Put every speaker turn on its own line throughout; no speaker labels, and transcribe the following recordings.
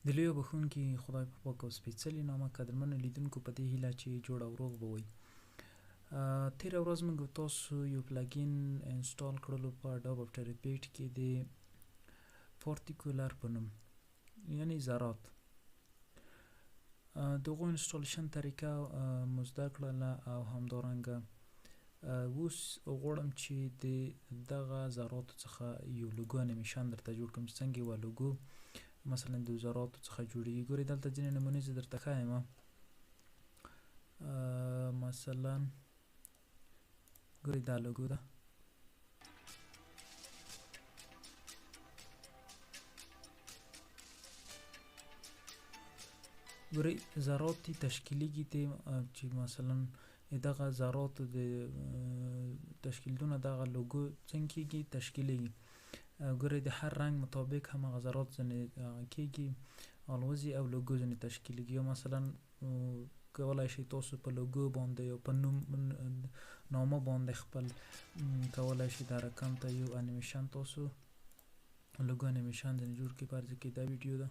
د لوی بخښونکي خدای په پاک او سپېڅلي نامه قدرمنو لیدونکو په دې هیله چې جوړه او روغ به وئ. تېره ورځ موږ تاسو یو پلګین انسټال کړلو په اډوب افټر افیکټ کې د پارټیکولر په نوم یعنی زرات. دغه انسټالیشن طریقه مو زده کړله او همدارنګه اوس غواړم چې د دغه زراتو څخه یو لوګو انیمیشن درته جوړ کړم چې څنګه یوه لوګو مثلا د زراتو څخه جوړیږي. ګورئ دلته ځینې نمونې زه درته ښایم. مثلا ګورئ دا لوګو ده، ګورئ زراتې تشکیلیږي چې مثلا دغه زراتو د تشکیلونه دغه لوګو څنګه کیږي تشکیلیږي. ګورئ د هر رنګ مطابق همغه زرات ځینې کیږي الوزي او لوګو ځینې تشکیلیږي. یا مثلا کولای شئ تاسو په لوګو باندې یا په نامه باندې خپل کولای شئ دا رقم ته یو انیمیشن تاسو لوګو انیمیشن ځینې جوړ کړئ. فرض کړئ دا ویډیو ده،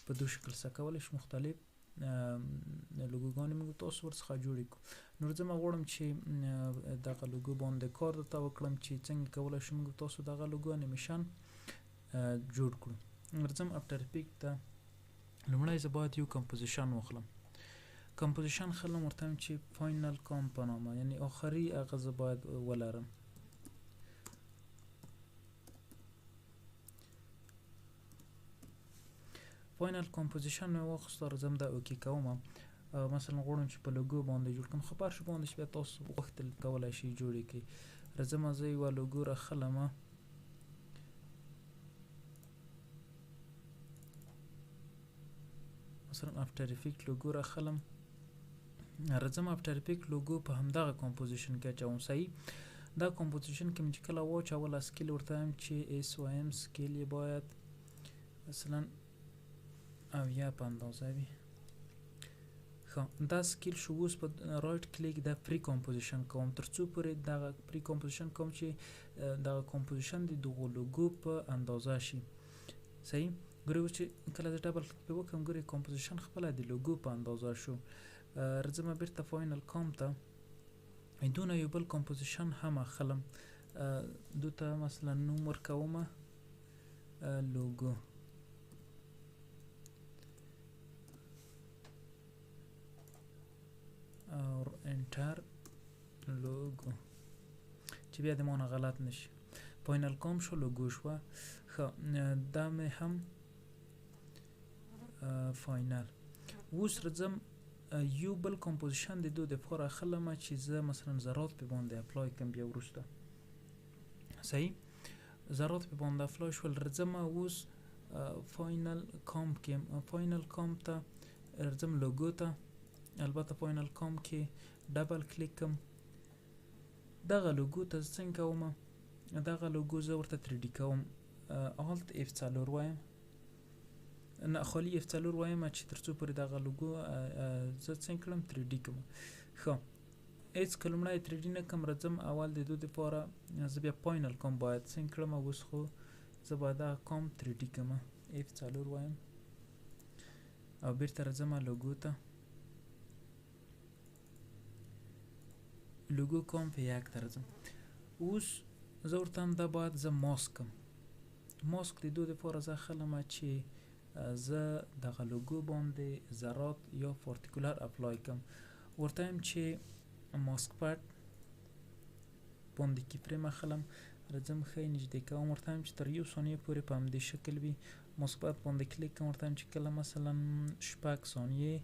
په دو شکل څخه کولی شو مختلف لوګوګانې موږ تاسو ورڅخه جوړې کړو. نو زه غواړم چې دغه لوګو باندې کار درته وکړم چې څنګه کولی شو موږ تاسو دغه لوګو انیمیشن جوړ کړو. ورځم افټر افیکټ ته، لومړی زه باید یو کمپوزیشن واخلم. کمپوزیشن خلم ورته وایم چې فاینل کام په نامه یعنی آخري هغه زه باید ولرم. فاینل کمپوزیشن مې واخیست، راځم دا اوکې کوم. مثلا غواړم چې په لوګو باندې جوړ کړم، خو په هر شي باندې چې بیا تاسو غوښتل کولی شئ جوړ یې کړئ. راځم زه یوه لوګو راخلم، مثلا افټر افیکټ لوګو راخلم. راځم افټر افیکټ لوګو په همدغه کمپوزیشن کې اچوم. صحیح، دا کمپوزیشن کې مې چې کله واچوله سکیل ورته وایم چې اس وایم سکیل یې باید مثلا 70 په اندازه وي. ښه، دا سکیل شو. اوس په رایټ کلیک دا پری کمپوزیشن کوم تر څو پورې دغه پری کمپوزیشن کوم چې دغه کمپوزیشن د دغه لوګو په اندازه شي. صحیح، ګورئ اوس چې کله زه ډبل کلیک پرې وکړم ګورئ کمپوزیشن خپله د لوګو په اندازه شو. راځم بیرته فاینل کام ته، دونه یو بل کمپوزیشن هم اخلم، دو ته مثلا نوم ورکوم لوګو. اور انټر لوګو چې بیا د ما نه غلط نشي. فاینل کام شو، لوګو شوه. ښه، دا مې هم فاینل. اوس راځم یو بل کمپوزیشن د دو دپاره اخلم چې زه مثلا زرات په باندې اپلای کړم بیا وروسته. صحیح، زرات په باندې اپلای شول. راځم اوس فاینل کام کې، فاینل کام ته راځم لوګو ته، البته فاینل کام کې ډبل کلیک کم. دغه لوګو ته څنګه کوم، دغه لوګو زه ورته 3D کوم. الت F4 وایم، نه خالی F4 وایم چې تر څو پورې دغه لوګو زه څنګه کړم 3D کوم. ښه، هېڅ که لومړی 3D نه کړم، راځم اول د دو دپاره زه بیا فاینل کام باید څنګه کړم. اوس خو زه باید دغه کام 3D کړم. F4 وایم او بیرته راځم لوګو ته، لوګو کام په یک ته راځم. اوس زه ورته هم دا باید زه ماسک کړم. ماسک د دو دپاره زه اخلم چې زه دغه لوګو باندې زرات یا پارټیکولر اپلای کړم. ورته وایم چې ماسک پټ باندې کی فریم اخلم. راځم ښه نږدې کوم، ورته وایم چې تر 1 ثانیې پورې په همدې شکل وي. ماسک پټ باندې کلیک کوم، ورته وایم چې کله مثلا 6 ثانیې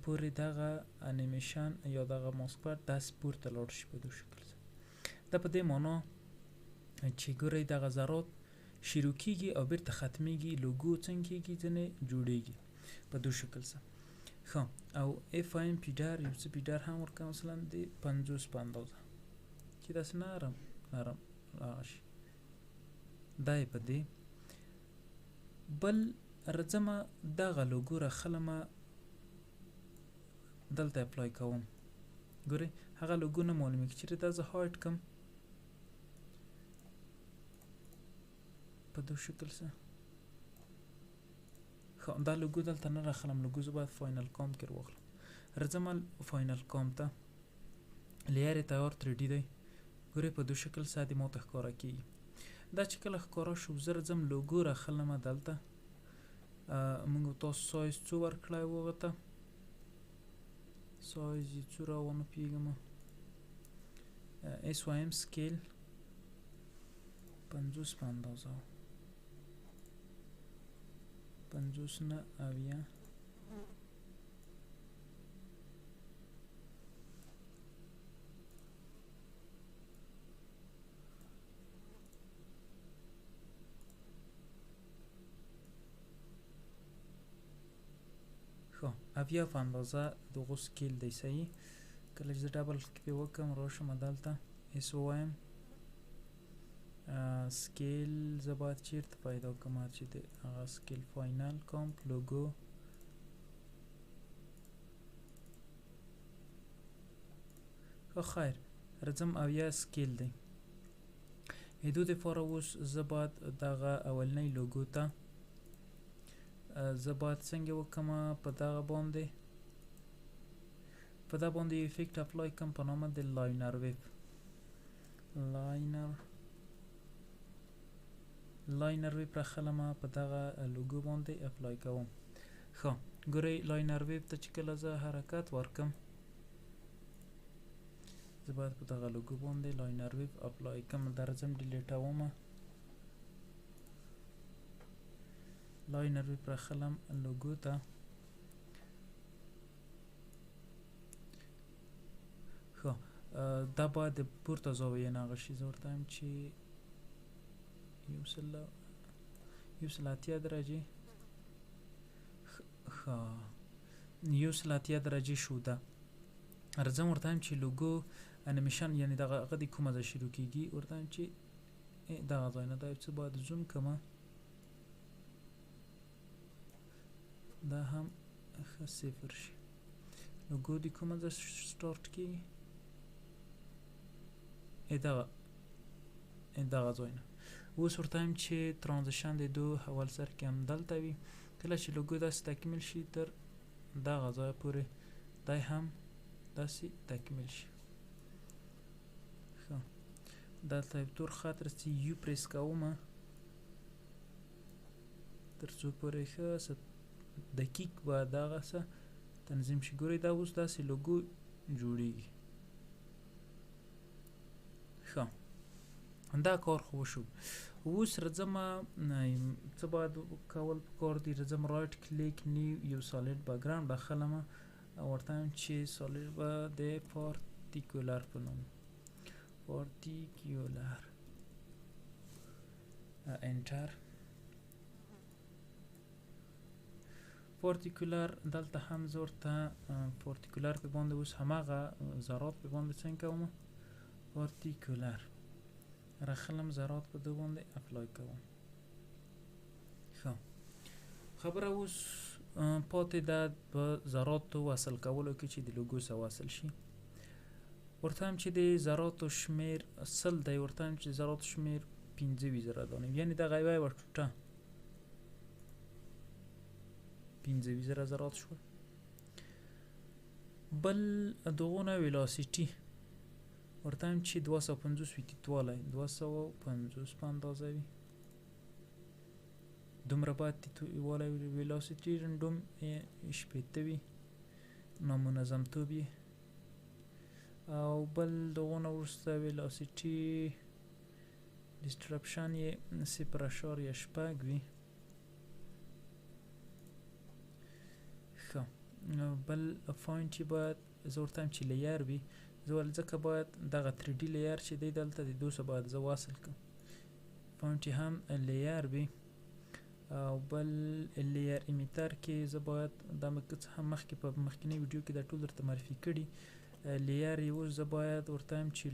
پورې دغه انیمیشن یا دغه ماسک پټ داسې پورته لاړ شي په دو شکل سره. دا په دې معنا چې ګورئ دغه زرات شروع کیږي او بیرته ختمیږي. لوګو څنګه کیږي ځینې جوړیږي په دو شکل سره. ښه، او اف ایم پیډر یو څه پیډر هم ورکوم مثلا د 50 په اندازه چې داسې نرم نرم راشي. دا یې په دې بل راځم دغه لوګو راخلم دلته اپلای کوم. ګورئ هغه لوګو نه معلومیږي. چیرې دا زه هایډ کړم په دو شکل سره دا لوګو دلته نه راخلم لوګو زه باید فاینل کام کې راواخلم راځم فاینل کام ته لیر یې تیار 3D دی ګورئ په دو شکل سره دې ماته ښکاره کېږي دا چې کله ښکاره شو زه راځم لوګو راخلمه دلته موږ تاسو سایز څو ورکړی و هغه ته سایز یې څو راونه پوهېږم SYM سکیل 50 په اندازه 50 نه اویا اویا په اندازه دغه سکیل دی صحیح کله چې زه ډبل کلیک پې وکړم راشم دلته SYM سکیل زه باید چیرته پیدا کړم چې د هغه سکیل فاینل کامپ لوګو خیر راځم اویا سکیل دی د دې لپاره اوس زه باید دغه اولنی لوګو ته زه باید څنګه وکړم په دغه باندې افیکټ اپلای کړم په نامه د لاینر ویب لاینر ویب راخلم په دغه لوګو باندې اپلای کوم ښه ګورئ لاینر ویب ته چې کله زه حرکت ورکم زه باید په دغه لوګو باندې لاینر ویب اپلای کړم درځم ډیلیټوم لاینر ویب راخلم لوګو ته ښه دا باید د پورته زاویې نه هغه شي زه ورته وایم چې یو سل اتیا درجې ښه یو سل اتیا درجې شو ده راځم ورته وایم چې لوګو انیمیشن یعنې دغه هغه د کومه ځای شروع کېږي ورته وایم چې دغه ځای نه دا یو څه باید زوم کړمه دا هم ښه صفر شي لوګو د کومه ځای سټارټ کېږي دغه ځای نه اوس ورته وایم چې ترانزیشن د دو اول سر کې هم دلته وي کله چې لوګو داسې تکمیل شي تر دغه ځای پورې دی هم داسې تکمیل شي ښه دلته یو تور خط رسي یو پریس کوم تر څو پورې ښه دقیق به دغه څه تنظیم شي ګورئ دا اوس داسې لوګو جوړیږي ښه دا کار خو وشو اوس راځم څه باید کول پکار دي راځم رایټ کلیک نیو یو سالډ بیکګراوند راخلم او ورته وایم چې سالډ به د پارټیکولر په نوم پارټیکولر انټر پارټیکولر دلته هم زه ورته پارټیکولر په باندې اوس هماغه ذرات په باندې څنګه کوم پارټیکولر راخلم ذرات په دو باندې اپلای کوم ښه خبره اوس پاتې ده په ذراتو وصل کولو کې چې د لوګو سره وصل شي ورته وایم چې د ذراتو شمیر 100 دی ورته وایم چې ذراتو شمیر 25 زره دانې یعنې دغه یوه ټوټه 25 زره ذرات شول بل دغونه ویلاسیټي ورته وایم چې 250 وي تیتوالی 250 په اندازه وي دومره باید تیتوالی ویلاسیټي رنډوم شپېته وي نامنظمتوب یې او بل دغونه وروسته ویلاسیټي ډسټرپشن یې 0.6 وي ښه بل فاینټ یې باید زه ورته وایم چې لیر وي زه ولې ځکه باید دغه 3D لیر چې دی دلته د دو سره باید زه واصل کړم فاینټ یې هم لیر وي او بل لیر امیټر کې زه باید دا هم مخکې په مخکینی ویډیو کې دا ټول درته معرفي کړي لیر یې اوس زه باید ورته وایم چې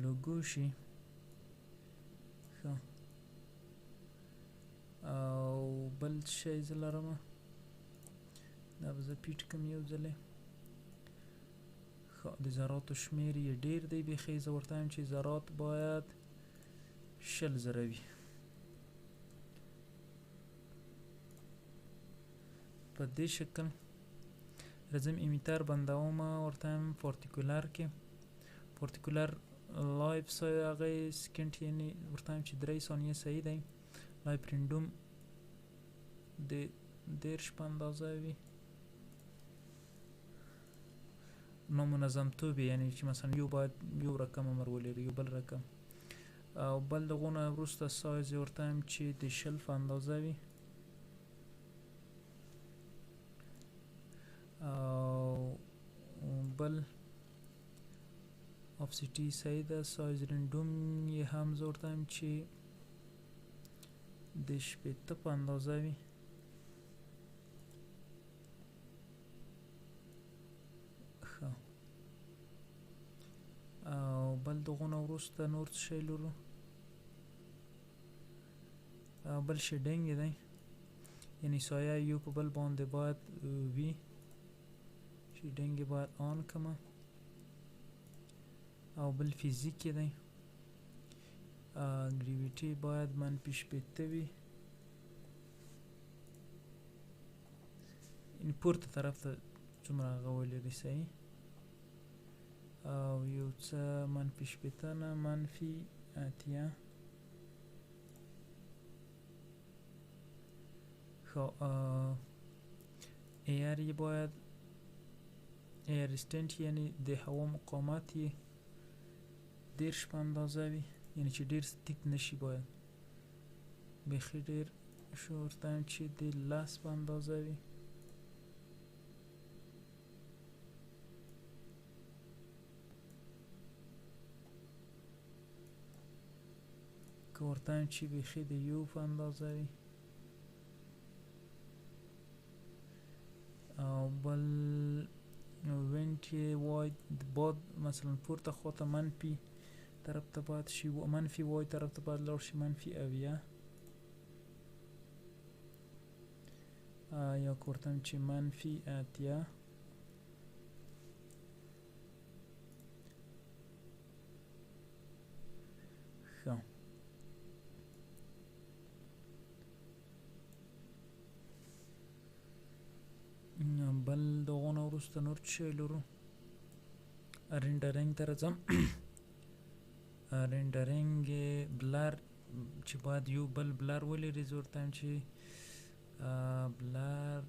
لوګو شي ښه او بل شی زه لرم دا به زه پیټ کم یو ځلې د زراتو شمیر یې ډیر دی بیخي زه ورته وایم چې زرات باید 100,000 وي په دې شکل راځم امیتر بندوم ورته وایم پارتیکولر کې پارتیکولر لایف هغه سکند یعنی ورته وایم چې 3 ثانیې صحیح دی لایف رندوم د 10 په اندازه وي نامنظم توب یعنی چې مثلا یو باید یو رقم عمر ولري یو بل رقم او بل دغونه وروسته سایز ورته وایم چې د 20 په اندازه وي او بل افسیټي صحیح ده سایز رندوم یې هم زه ورته وایم چې د 15 په اندازه وي او بل دغونه وروسته نور څه شی لرو او بل شیډینګ دی یعنی سایه یو په بل باندې باید وي شیډینګ باید آن کمه او بل فیزیک دی گریویټي باید منفي 15 وي یعنی پورته طرف ته څومره هغه ولري صحیح او یو څه منفي 15 نه منفي 8 خو ایر یې باید ایر ریسټنټ یعنی د هوا مقاومت یې 10 په اندازه وي یعنی چې ډیر ستیک نشي باید بیخي ډیر شو ورته وایم چې د 10 په اندازه وي که ورته وایم چې بیخي د یو په اندازه وي او بل وینټ یې وای باد مثلا پورته خواته منفي طرف ته باید شي منفي وای طرف ته باید لاړ شي منفي 80 یا که ورته وایم چې منفي 8 ښه بل دغونه وروسته نور څه شی لرو رینډرینګ ته راځم رینډرینګ بلر چې باید یو بل بلر ولري زه ورته وایم چې بلر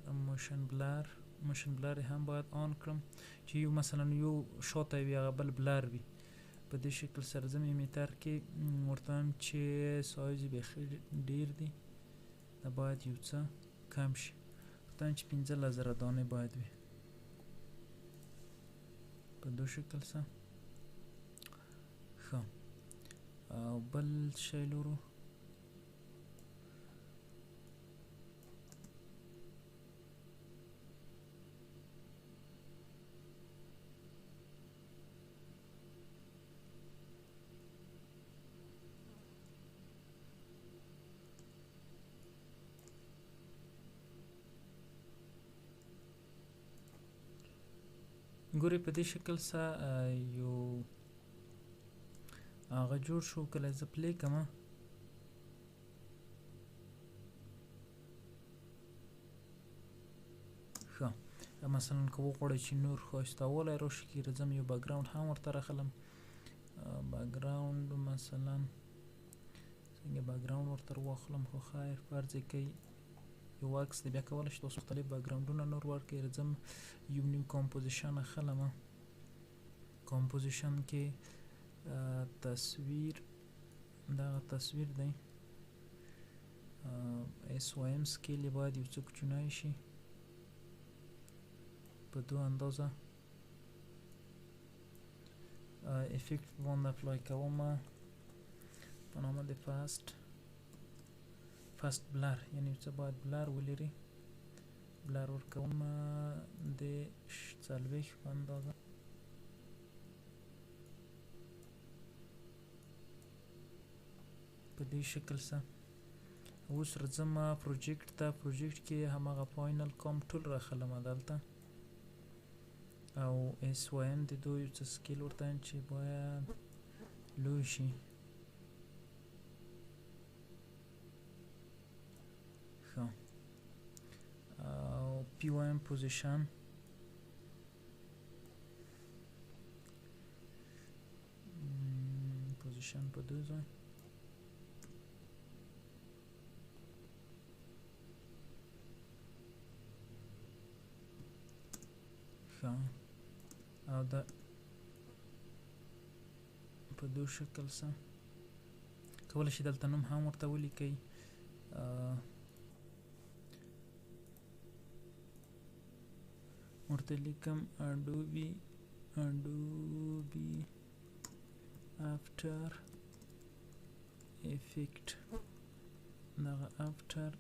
موشن بلر هم باید آن کړم چې یو مثلا یو شاته وي هغه بل بلر وي په دې شکل سره ځم امیتر کې ورته وایم چې سایز بیخي ډیر دی دا باید یو څه کم شي ورته وایم چې 15,000 دانې باید وي په دو شکل سره ښه او بل شی لرو ګورې په دې شکل سره یو هغه جوړ شو کله زه پلی کوم ښه مثلا که وغواړئ چې نور ښایستهوالی راشي کې راځم یو بکګراوند هم ورته راخلم بکګراوند مثلا څنګه بکګراوند ورته واخلم خو خیر فرض کوي یو عکس دی بیا کولی شي تاسو مختلف بکګراوندونه نور ورکړئ راځم یو نیم کمپوزیشن اخلم کمپوزیشن کې تصویر دغه تصویر دی SOM سکیل یې باید یو څه کوچنی شي په 2 اندازه افیکټ باندې اپلای کوم په نامه د فاست بلر یعنی څه باید بلر ولري بلر ورکوم د 40 په اندازه په دې شکل سره اوس راځم پروجیکټ ته پروجیکټ کې هماغه فاینل کوم ټول راخلم دلته او اس وایم د دوی څه سکیل ورته چې باید لوی شي. ښه او پی وایم پوزیشن په دو ځای ښه او دا په دو شکل سره کولی شي دلته نوم هم ورته ولیکئ. ورته لیکم اډوبي افتر افیکټ دغه افتر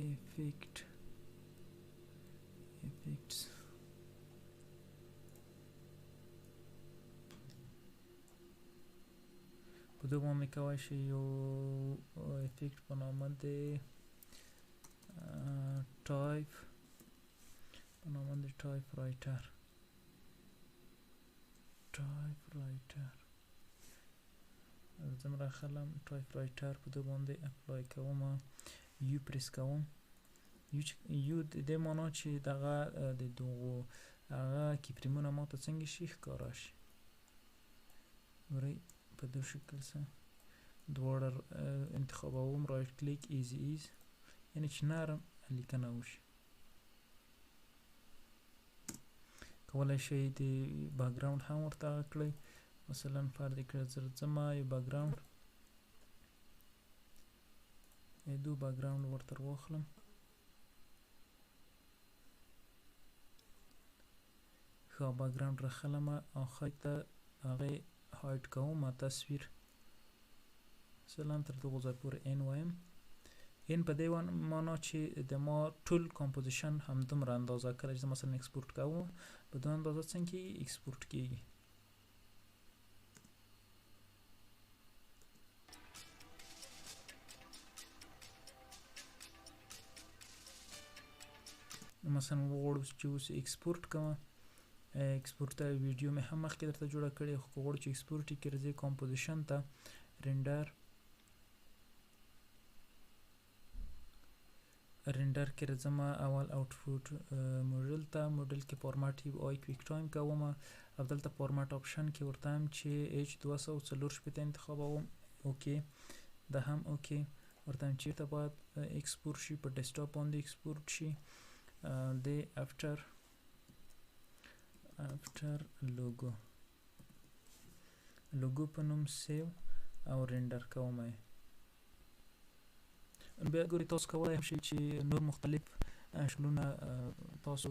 افیکټس په دو باندې کولی شي یو افیکټ په نامه د ټایپ رایټر زم راخلم ټایپ رایټر په دو باندې اپلای کوم یو پریس کوم یو د دې معنا چې دغه د دغو هغه کیفریمونه ماته څنګه شي ښکاره شي. ګورئ په دو شکل سره دواړه انتخابوم رایټ کلیک ایزی یعنی چې نرم لیکنه وشي. کولی شئ د بیکګراوند هم ورته کړئ، مثلا فرض کړئ زه ځمه یو بیکګراوند دو بیکګراوند ورته واخلم ښه بیکګراوند راخلمه آخر ته هغې هایډ کوم تصویر مثلا تر دغو ځای پورې ان وایم ان په دې معنا چې د ما ټول کمپوزیشن همدومره اندازه کله چې زه مثلا اکسپورټ کوم په دو اندازه څنګه اکسپورټ کیږي. مثلا وغواړو چې اوس اکسپورټ کوم اکسپورټ ته ویډیو مې هم مخکې درته جوړه کړې خو که غواړو چې اکسپورټ یې کړې راځئ کمپوزیشن ته رینډر کې راځم اول آوټپوټ موډل ته موډل کې فارمټ آی کویک ټایم کوم او دلته فارمټ آپشن کې ورته هم چې H 244 انتخابوم اوکې دا هم اوکې ورته هم چیرته باید اکسپورټ شي په ډیسکټاپ باندې اکسپورټ شي د افټر لوګو په نوم سیو او رینډر کوم بیا ګورئ تاسو کولی شئ چې نور مختلف شکلونه تاسو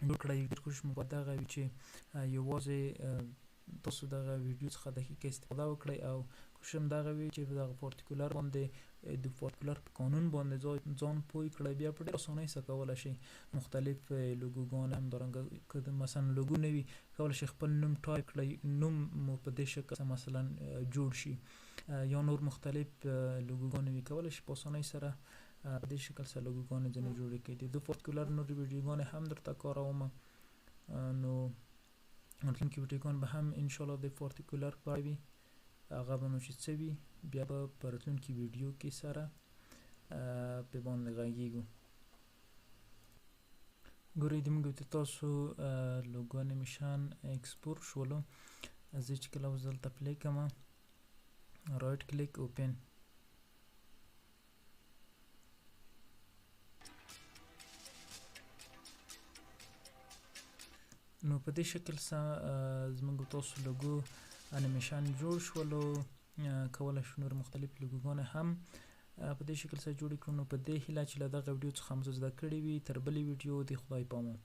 جوړ کړئ. ډېر کوشش مو باید دغه وي چې یوازې تاسو دغه ویډیو څخه دقیقه استفاده وکړئ او کوشش هم دغه وي چې په دغه پارتیکولر باندې د پارتیکولر په قانون باندې ځان پوه کړئ. بیا په ډېر اسانۍ سره کولی شئ مختلف لوګوګان همدارنګه که مثلا لوګو نه وي کولی شئ خپل نوم ټایپ کړئ نوم مو په دې شکل مثلا جوړ شي یا نور مختلف لوګوګان وي کولی شئ په اسانۍ سره په دې شکل سره لوګوګانې ځینې جوړې کړئ. د پارتیکولر نور ویډیوګانې هم درته کاروم نو راتلونکي ویډیوګان به هم انشاءالله د پارتیکولر په اړه وي هغه به نو چې څه وي بیا به په راتلونکي ویډیو کې سره په باندې غږیږو. ګورئ زموږ د تاسو لوګو انیمیشن اکسپورټ شولو زه چې کله اوس دلته پلی کوم رایټ کلیک اوپن نو په دې شکل سره زموږ تاسو لوګو انیمیشن جوړ شولو کولی شو نور مختلف لوګوګان هم په دې شکل سره جوړ کړو. نو په دې هیله چې له دغه ویډیو څخه مو زده کړې وي تر بلې ویډیو د خدای پامه.